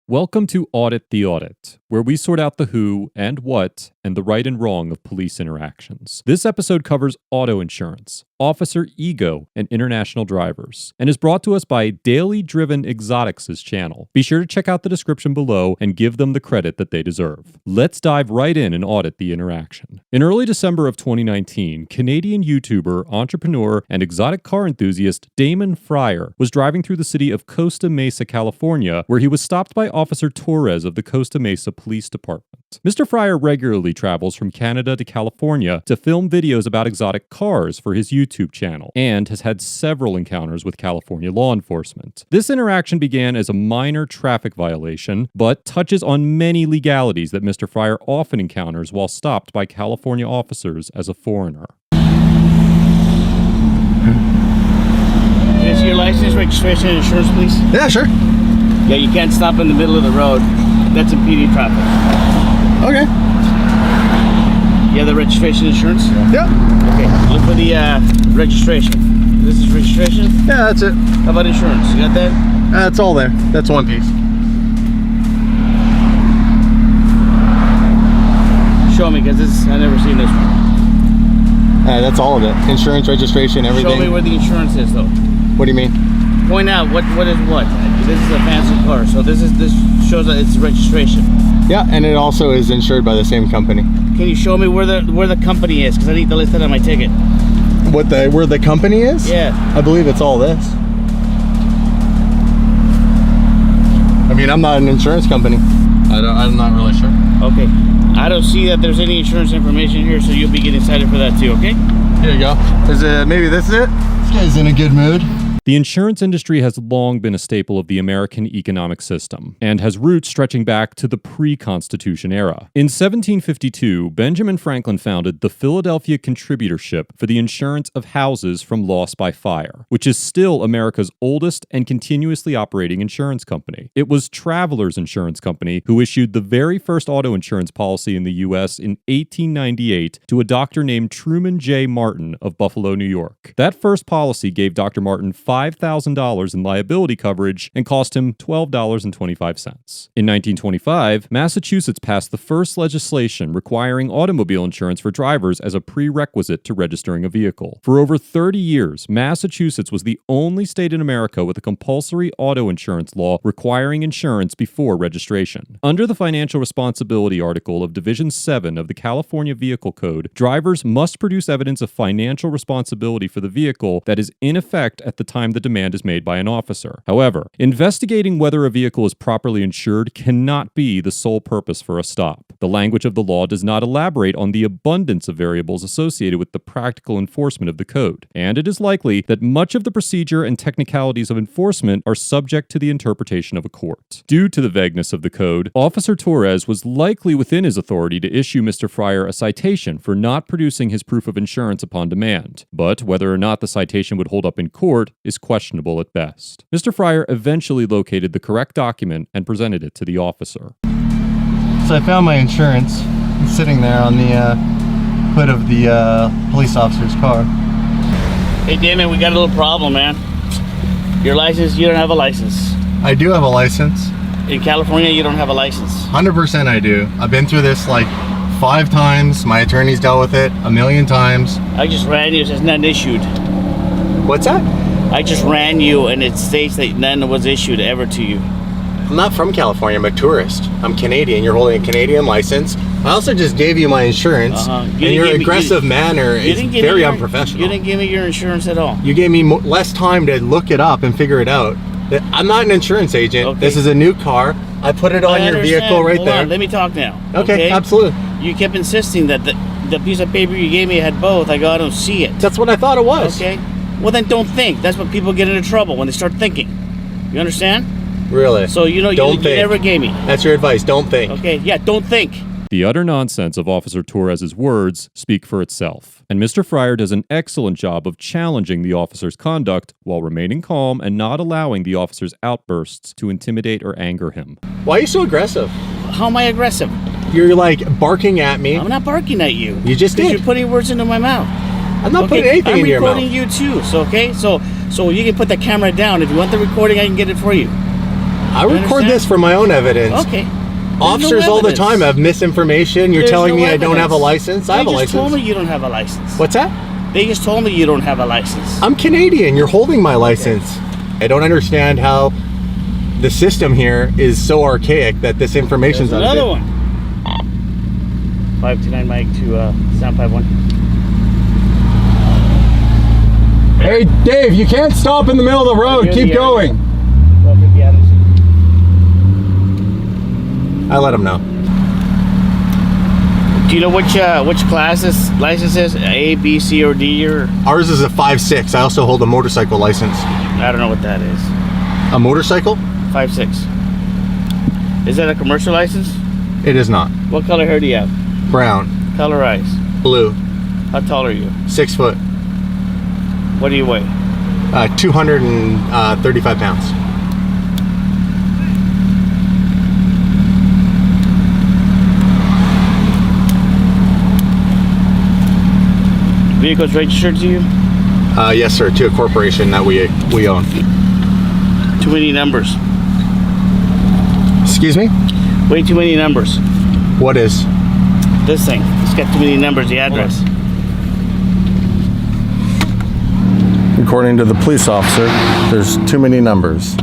Welcome to Audit the Audit, where we sort out the who and what and the right and wrong of police interactions. This episode covers auto insurance, officer ego, and international drivers, and is brought to us by Daily Driven Exotics' channel. Be sure to check out the description below and give them the credit that they deserve. Let's dive right in and audit the interaction. In early December of 2019, Canadian YouTuber, entrepreneur, and exotic car enthusiast Damon Fryer was driving through the city of Costa Mesa, California, where he was stopped by Officer Torres of the Costa Mesa Police Department. Mr. Fryer regularly travels from Canada to California to film videos about exotic cars for his YouTube channel, and has had several encounters with California law enforcement. This interaction began as a minor traffic violation, but touches on many legalities that Mr. Fryer often encounters while stopped by California officers as a foreigner. Is your license, registration, and insurance, please? Yeah, sure. Yeah, you can't stop in the middle of the road. That's impeding traffic. Okay. You have the registration insurance? Yeah. Okay, look for the registration. This is registration? Yeah, that's it. How about insurance? You got that? That's all there. That's one piece. Show me, because I've never seen this one. That's all of it. Insurance, registration, everything. Show me where the insurance is, though. What do you mean? Point out what is what. This is a fancy car, so this shows that it's registration. Yeah, and it also is insured by the same company. Can you show me where the company is? Because I need to list it on my ticket. Where the company is? Yeah. I believe it's all this. I mean, I'm not an insurance company. I'm not really sure. Okay. I don't see that there's any insurance information here, so you'll be getting cited for that too, okay? Here you go. Maybe this is it? This guy's in a good mood. The insurance industry has long been a staple of the American economic system and has roots stretching back to the pre-Constitution era. In 1752, Benjamin Franklin founded the Philadelphia Contributorship for the insurance of houses from loss by fire, which is still America's oldest and continuously operating insurance company. It was Travelers Insurance Company who issued the very first auto insurance policy in the U.S. in 1898 to a doctor named Truman J. Martin of Buffalo, New York. That first policy gave Dr. Martin $5,000 in liability coverage and cost him $12.25. In 1925, Massachusetts passed the first legislation requiring automobile insurance for drivers as a prerequisite to registering a vehicle. For over 30 years, Massachusetts was the only state in America with a compulsory auto insurance law requiring insurance before registration. Under the Financial Responsibility Article of Division 7 of the California Vehicle Code, drivers must produce evidence of financial responsibility for the vehicle that is in effect at the time the demand is made by an officer. However, investigating whether a vehicle is properly insured cannot be the sole purpose for a stop. The language of the law does not elaborate on the abundance of variables associated with the practical enforcement of the code, and it is likely that much of the procedure and technicalities of enforcement are subject to the interpretation of a court. Due to the vagueness of the code, Officer Torres was likely within his authority to issue Mr. Fryer a citation for not producing his proof of insurance upon demand, but whether or not the citation would hold up in court is questionable at best. Mr. Fryer eventually located the correct document and presented it to the officer. So I found my insurance. It's sitting there on the hood of the police officer's car. Hey, Damon, we got a little problem, man. Your license, you don't have a license. I do have a license. In California, you don't have a license. 100% I do. I've been through this like 5 times. My attorney's dealt with it a million times. I just ran you, it's not issued. What's that? I just ran you, and it states that none was issued ever to you. I'm not from California, I'm a tourist. I'm Canadian, you're holding a Canadian license. I also just gave you my insurance, and your aggressive manner is very unprofessional. You didn't give me your insurance at all. You gave me less time to look it up and figure it out. I'm not an insurance agent. Okay. This is a new car. I put it on your vehicle right there. Let me talk now. Okay, absolutely. You kept insisting that the piece of paper you gave me had both. I go, I don't see it. That's what I thought it was. Okay. Well, then don't think. That's when people get into trouble, when they start thinking. You understand? Really? So, you never gave me. That's your advice. Don't think. Okay, yeah, don't think. The utter nonsense of Officer Torres' words speak for itself, and Mr. Fryer does an excellent job of challenging the officer's conduct while remaining calm and not allowing the officer's outbursts to intimidate or anger him. Why are you so aggressive? How am I aggressive? You're like barking at me. I'm not barking at you. You just did. Because you're putting words into my mouth. I'm not putting anything in your mouth. I'm recording you too, so you can put the camera down. If you want the recording, I can get it for you. I record this for my own evidence. Okay. Officers all the time have misinformation. You're telling me I don't have a license? I have a license. They just told me you don't have a license. What's that? They just told me you don't have a license. I'm Canadian. You're holding my license. I don't understand how the system here is so archaic that this information's There's another one. 529 Mike to Sound 51. Hey, Dave, you can't stop in the middle of the road. Keep going. 1250 Adams. I let him know. Do you know which class this license is? A, B, C, or D? Or Ours is a 5.6. I also hold a motorcycle license. I don't know what that is. A motorcycle? 5.6. Is that a commercial license? It is not. What color hair do you have? Brown. Color eyes. Blue. How tall are you? 6 foot. What do you weigh? 235 pounds. Vehicle's registered to you? Yes, sir. To a corporation that we own. Too many numbers. Excuse me? Way too many numbers. What is? This thing. It's got too many numbers, the address. According to the police officer, there's too many numbers.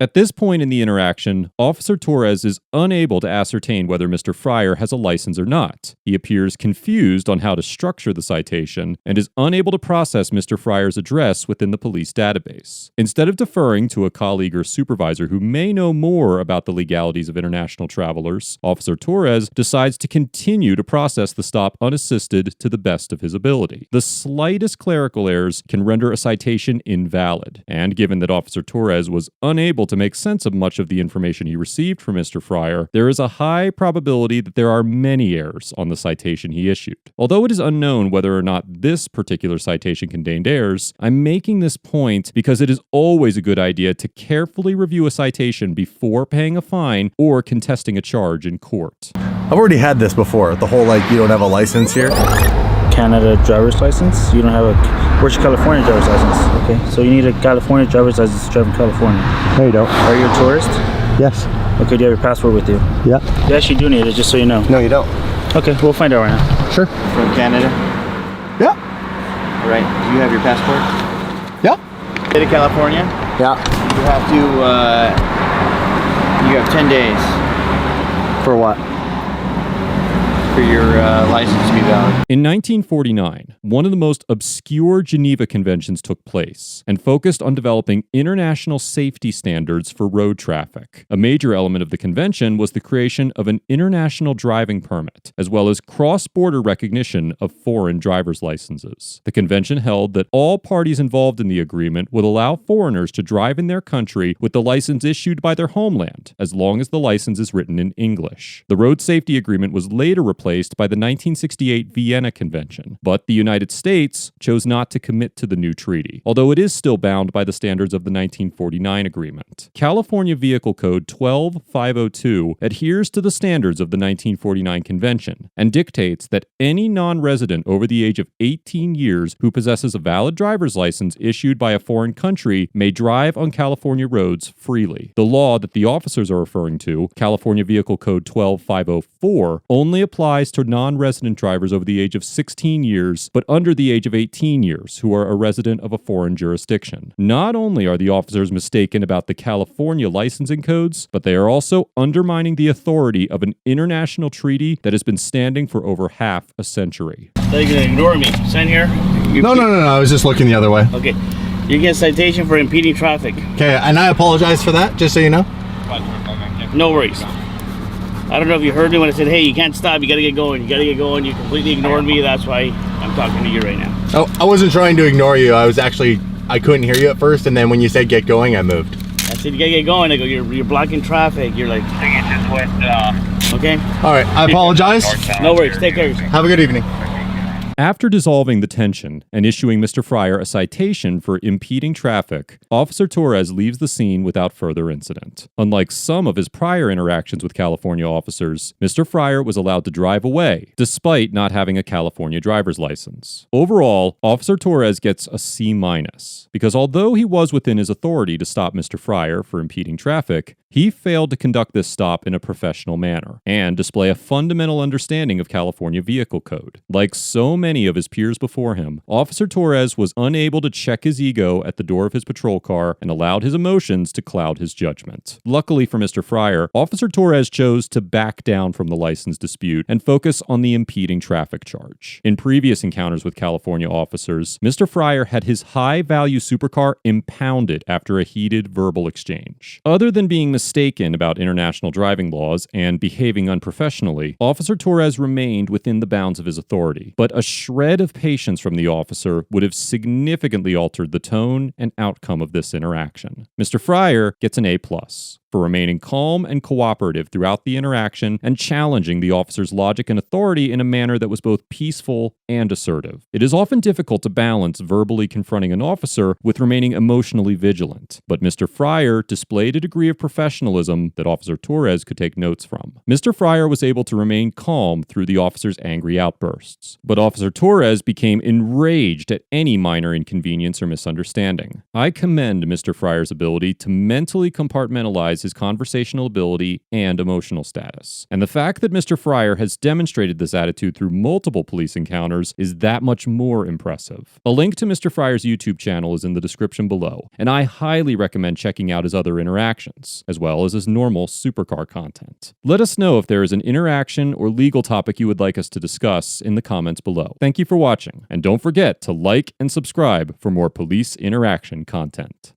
At this point in the interaction, Officer Torres is unable to ascertain whether Mr. Fryer has a license or not. He appears confused on how to structure the citation and is unable to process Mr. Fryer's address within the police database. Instead of deferring to a colleague or supervisor who may know more about the legalities of international travelers, Officer Torres decides to continue to process the stop unassisted to the best of his ability. The slightest clerical errors can render a citation invalid, and given that Officer Torres was unable to make sense of much of the information he received from Mr. Fryer, there is a high probability that there are many errors on the citation he issued. Although it is unknown whether or not this particular citation contained errors, I'm making this point because it is always a good idea to carefully review a citation before paying a fine or contesting a charge in court. I've already had this before. The whole, you don't have a license here. Canada driver's license? You don't have where's your California driver's license? Okay, so you need a California driver's license to drive in California. No, you don't. Are you a tourist? Yes. Okay, do you have your passport with you? Yeah. You actually do need it, just so you know. No, you don't. Okay, we'll find out right now. Sure. From Canada? Yeah. All right. Do you have your passport? Yeah. State of California? Yeah. You have to, you have 10 days For what? for your license to be valid. In 1949, one of the most obscure Geneva Conventions took place and focused on developing international safety standards for road traffic. A major element of the convention was the creation of an international driving permit, as well as cross-border recognition of foreign driver's licenses. The convention held that all parties involved in the agreement would allow foreigners to drive in their country with the license issued by their homeland, as long as the license is written in English. The road safety agreement was later replaced by the 1968 Vienna Convention, but the United States chose not to commit to the new treaty, although it is still bound by the standards of the 1949 agreement. California Vehicle Code 12502 adheres to the standards of the 1949 convention and dictates that any non-resident over the age of 18 years who possesses a valid driver's license issued by a foreign country may drive on California roads freely. The law that the officers are referring to, California Vehicle Code 12504, only applies to non-resident drivers over the age of 16 years, but under the age of 18 years, who are a resident of a foreign jurisdiction. Not only are the officers mistaken about the California licensing codes, but they are also undermining the authority of an international treaty that has been standing for over half a century. So you're gonna ignore me. Sign here. No. I was just looking the other way. Okay. You get a citation for impeding traffic. Okay, and I apologize for that, just so you know. No worries. I don't know if you heard me when I said, hey, you can't stop, you gotta get going, you gotta get going. You completely ignored me, that's why I'm talking to you right now. Oh, I wasn't trying to ignore you. I couldn't hear you at first, and then when you said get going, I moved. I said, you gotta get going. I go, you're blocking traffic. You're like, okay? All right, I apologize. No worries, take care of yourself. Have a good evening. After dissolving the tension and issuing Mr. Fryer a citation for impeding traffic, Officer Torres leaves the scene without further incident. Unlike some of his prior interactions with California officers, Mr. Fryer was allowed to drive away, despite not having a California driver's license. Overall, Officer Torres gets a C-, because although he was within his authority to stop Mr. Fryer for impeding traffic, He failed to conduct this stop in a professional manner and display a fundamental understanding of California Vehicle Code. Like so many of his peers before him, Officer Torres was unable to check his ego at the door of his patrol car and allowed his emotions to cloud his judgment. Luckily for Mr. Fryer, Officer Torres chose to back down from the license dispute and focus on the impeding traffic charge. In previous encounters with California officers, Mr. Fryer had his high-value supercar impounded after a heated verbal exchange. Other than being mistaken about international driving laws and behaving unprofessionally, Officer Torres remained within the bounds of his authority, but a shred of patience from the officer would have significantly altered the tone and outcome of this interaction. Mr. Fryer gets an A+ for remaining calm and cooperative throughout the interaction and challenging the officer's logic and authority in a manner that was both peaceful and assertive. It is often difficult to balance verbally confronting an officer with remaining emotionally vigilant, but Mr. Fryer displayed a degree of professionalism that Officer Torres could take notes from. Mr. Fryer was able to remain calm through the officer's angry outbursts, but Officer Torres became enraged at any minor inconvenience or misunderstanding. I commend Mr. Fryer's ability to mentally compartmentalize his conversational ability and emotional status. And the fact that Mr. Fryer has demonstrated this attitude through multiple police encounters is that much more impressive. A link to Mr. Fryer's YouTube channel is in the description below, and I highly recommend checking out his other interactions, as well as his normal supercar content. Let us know if there is an interaction or legal topic you would like us to discuss in the comments below. Thank you for watching, and don't forget to like and subscribe for more police interaction content.